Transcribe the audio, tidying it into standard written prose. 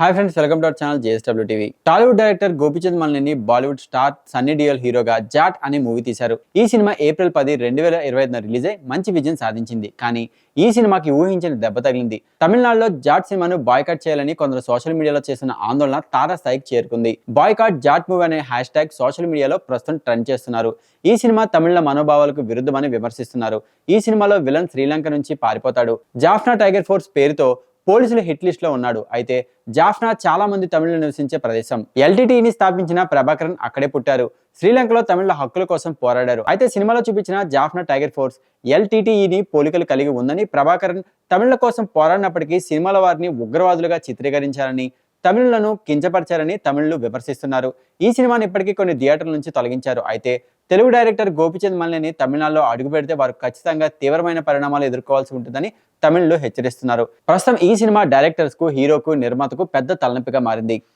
Hi friends, welcome to our channel JSW TV. Tollywood director Gopichand Malineni Bollywood star Sunny Deol హీరోగా జాట్ అనే movie తీశారు. ఈ సినిమా ఏప్రిల్ 10, 2025 రిలీజ్ అయి మంచి విజయం సాధించింది. కానీ ఈ సినిమాకి ఊహించిన దెబ్బ తగిలింది. తమిళనాడులో జాట్ సినిమాను బాయ్కాట్ చేయాలని కొందరు సోషల్ మీడియాలో చేసిన ఆందోళన తారాస్థాయికి చేరుకుంది. బాయ్కాట్ జాట్ మూవీ అనే హ్యాష్ ట్యాగ్ సోషల్ మీడియాలో ప్రస్తుతం ట్రెండ్ చేస్తున్నారు. ఈ సినిమా తమిళ మనోభావాలకు విరుద్ధమని విమర్శిస్తున్నారు. ఈ సినిమాలో విలన్ శ్రీలంక నుంచి పారిపోతాడు. జాఫ్నా టైగర్ ఫోర్స్ పేరుతో పోలీసుల హిట్ లిస్ట్ లో ఉన్నాడు. అయితే జాఫ్నా చాలా మంది తమిళులు నివసించే ప్రదేశం. ఎల్టీటీని స్థాపించిన ప్రభాకరన్ అక్కడే పుట్టారు. శ్రీలంకలో తమిళ హక్కుల కోసం పోరాడారు. అయితే సినిమాలో చూపించిన జాఫ్నా టైగర్ ఫోర్స్ ఎల్టీటీఈని పోలికలు కలిగి ఉందని, ప్రభాకరన్ తమిళ కోసం పోరాడినప్పటికీ సినిమాల వారిని ఉగ్రవాదులుగా చిత్రీకరించారని, తమిళులను కించపరిచారని తమిళులు విమర్శిస్తున్నారు. ఈ సినిమాని ఇప్పటికీ కొన్ని థియేటర్ల నుంచి తొలగించారు. అయితే తెలుగు డైరెక్టర్ గోపీచంద్ మలినేని తమిళనాడులో అడుగు పెడితే వారు ఖచ్చితంగా తీవ్రమైన పరిణామాలు ఎదుర్కోవాల్సి ఉంటుందని తమిళులు హెచ్చరిస్తున్నారు. ప్రస్తుతం ఈ సినిమా డైరెక్టర్స్ కు, హీరోకు, నిర్మాతకు పెద్ద తలనొప్పిగా మారింది.